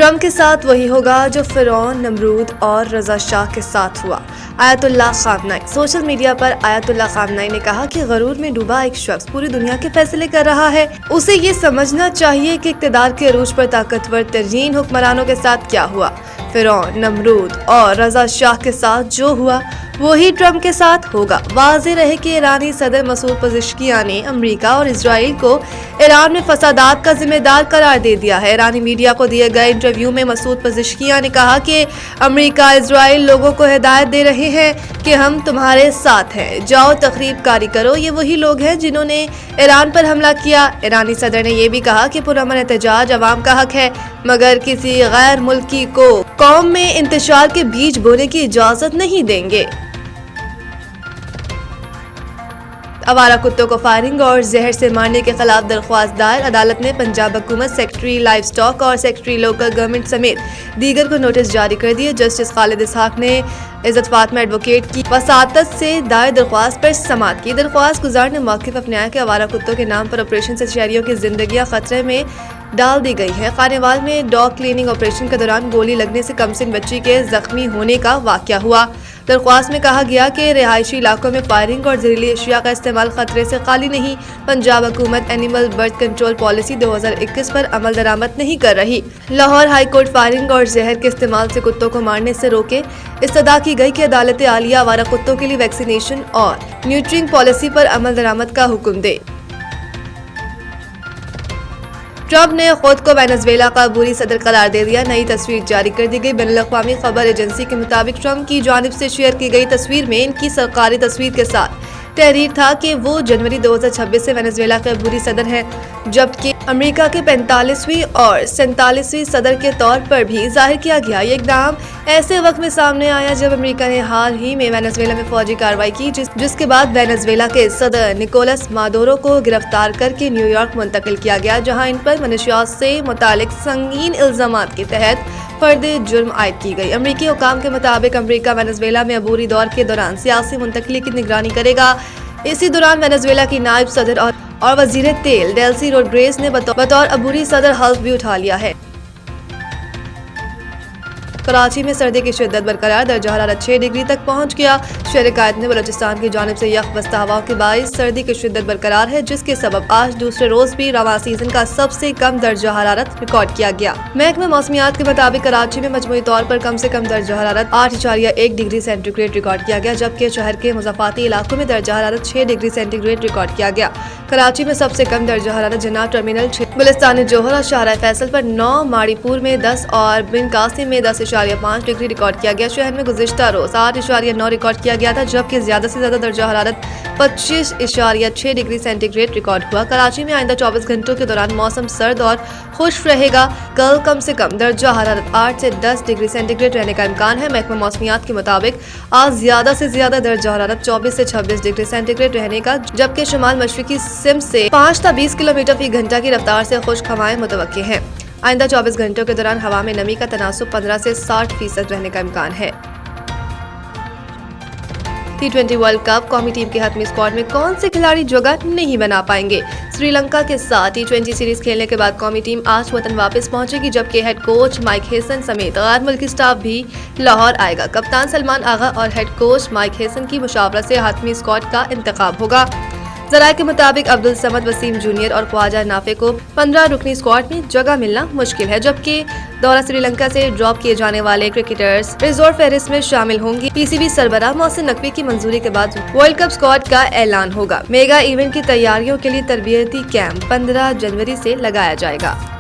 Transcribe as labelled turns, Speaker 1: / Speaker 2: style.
Speaker 1: Trump के साथ वही होगा जो फिरौन, नमरूद और रजा शाह के साथ हुआ। आयतुल्लाह खामनाई। सोशल मीडिया पर आयतुल्लाह खामनाई ने कहा कि गरूर में डूबा एक शख्स पूरी दुनिया के फैसले कर रहा है। उसे ये समझना चाहिए कि इक़्तिदार के अरूज पर ताकतवर तरीन हुक्मरानों के साथ क्या हुआ। फिरौन, नमरूद और रजा शाह के साथ जो हुआ वही ट्रंप के साथ होगा। वाज़ेह रहे कि ईरानी सदर मसूद पज़ेश्कियान ने अमेरिका और इजराइल को ईरान में फसादात का जिम्मेदार करार दे दिया है। ईरानी मीडिया को दिए गए इंटरव्यू में मसूद पज़ेश्कियान ने कहा कि अमेरिका, इजराइल लोगों को हिदायत दे रहे हैं कि हम तुम्हारे साथ हैं, जाओ तखरीब कारी करो। ये वही लोग हैं जिन्होंने ईरान पर हमला किया। ईरानी सदर ने यह भी कहा कि पुरअमन एहतजाज अवाम का हक है, मगर किसी गैर मुल्की को कौम में इंतशार के बीज बोने की इजाजत नहीं देंगे। आवारा कुत्तों को फायरिंग और जहर से मारने के खिलाफ दरख्वास्त दायर। अदालत ने पंजाब हुकूमत, सेक्रेटरी लाइव स्टॉक और सेक्रेटरी लोकल गवर्नमेंट समेत दीगर को नोटिस जारी कर दिए। जस्टिस खालिद इसहाक ने इज्जत फातिमा एडवोकेट की वसातत से दायर दरख्वास्त पर समाअत की। दरख्वास्त गुजार ने मौक़िफ़ अपनाया कि आवारा कुत्तों के नाम पर ऑपरेशन से शहरियों की जिंदगियां खतरे में डाल दी गई है। खानेवाल में डॉग क्लीनिंग ऑपरेशन के दौरान गोली लगने से कमसिन बच्ची के जख्मी होने का वाक़या हुआ। दरख्वास्त में कहा गया कि रिहायशी इलाकों में फायरिंग और जहरीली अशिया का इस्तेमाल खतरे से खाली नहीं। पंजाब हुकूमत एनिमल बर्थ कंट्रोल पॉलिसी 2021 पर अमल दरामद नहीं कर रही। लाहौर हाई कोर्ट फायरिंग और जहर के इस्तेमाल से कुत्तों को मारने से रोके। इस्तदा की गई कि अदालत आलिया आवारा कुत्तों के लिए वैक्सीनेशन और न्यूट्रिंग पॉलिसी पर अमल दरामद का हुक्म दे। ट्रंप ने खुद को वेनेजुएला का बुरी सदर करार दे दिया। नई तस्वीर जारी कर दी गई। बैनुल-अक़वामी खबर एजेंसी के मुताबिक ट्रंप की जानिब से शेयर की गई तस्वीर में इनकी सरकारी तस्वीर के साथ तहरीर था कि वो जनवरी 2026 से वेनेजुएला के बुरी सदर हैं, जबकि अमेरिका के 45वीं और 47वीं सदर के तौर पर भी जाहिर किया गया। ये इक़दाम ऐसे वक्त में सामने आया जब अमेरिका ने हाल ही में वेनेजुएला में फौजी कार्रवाई की, जिसके बाद वेनेजुएला के सदर निकोलस मादुरो को गिरफ्तार करके न्यूयॉर्क मुंतकिल किया गया, जहां इन पर मनशियात से मुतालिक संगीन इल्जामात के तहत फर्द जुर्म आयद की गई। अमेरिकी हुकाम के मुताबिक अमेरिका वेनेजुएला में अबूरी दौर के दौरान सियासी मुंतकली की निगरानी करेगा। इसी दौरान वेनेजुएला की नायब सदर और वजीर तेल डेल्सी रोड्रिगेज ने बतौर अबूरी सदर हल्फ भी उठा लिया है। कराची में सर्दी की शिद्दत बरकरार, दर्जा हरारत 6 डिग्री तक पहुंच गया। शहर कायद में बलोचिस्तान की जानिब से यख बस्ता हवाओं के बाइस सर्दी की शिद्दत बरकरार है, जिसके सबब आज दूसरे रोज भी रवां सीजन का सबसे कम दर्जा हरारत रिकॉर्ड किया गया। महकमा मौसमियात के मुताबिक कराची में मजमूई तौर पर कम से कम दर्जा हरारत 8.1 डिग्री सेंटीग्रेड रिकॉर्ड किया गया, जबकि शहर के मुज़ाफ़ाती इलाकों में दर्जा हरारत 6 डिग्री सेंटीग्रेड रिकॉर्ड किया गया। कराची में सबसे कम दर्जा हरारत जनाब टर्मिनल 6, गुलिस्तान जोहर और शाहराह फैसल पर 9, माड़ीपुर में 10 और बिन कासिम में 10.5 डिग्री रिकॉर्ड किया गया। शहर में गुज़िश्ता रोज 8.9 रिकॉर्ड किया गया था, जबकि ज्यादा से ज्यादा दर्जा हरारत 25.6 डिग्री सेंटीग्रेड रिकॉर्ड हुआ। कराची में आइंदा 24 घंटों के दौरान मौसम सर्द और खुश रहेगा। कल कम से कम दर्जा हरारत 8 से 10 डिग्री सेंटीग्रेड रहने का इम्कान है। महकमा मौसमियात के मुताबिक आज ज्यादा से ज्यादा दर्जा हरारत 24 से 26 डिग्री सेंटीग्रेड रहने का, जबकि शुमाल मशरिकी सिम से 5 से 20 किलोमीटर फी घंटा की रफ्तार से खुश्क हवाएं मुतवक्की हैं। आइंदा 24 घंटों के दौरान हवा में नमी का तनासुब 15 से 60% रहने का इम्कान है। T20 वर्ल्ड कप कौमी टीम के हतमी स्क्वाड में कौन से खिलाड़ी जगह नहीं बना पाएंगे। श्रीलंका के साथ T20 सीरीज खेलने के बाद कौमी टीम आज वतन वापस पहुंचेगी, जबकि हेड कोच माइक हेसन समेत गैर मुल्की स्टाफ भी लाहौर आएगा। कप्तान सलमान आगा और हेड कोच माइक हेसन की मुशावरत से हतमी स्क्वाड का इंतखाब होगा। ज़राए के मुताबिक अब्दुल समद वसीम जूनियर और ख्वाजा नाफे को 15 रुकनी स्क्वाड में जगह मिलना मुश्किल है, जबकि दौरा श्रीलंका से ड्रॉप किए जाने वाले क्रिकेटर्स रिजर्व फहरिस्त में शामिल होंगे। PCB सरबराह मोहसिन नकवी की मंजूरी के बाद वर्ल्ड कप स्क्वाड का ऐलान होगा। मेगा इवेंट की तैयारियों के लिए तरबियती कैंप 15 जनवरी से लगाया जाएगा।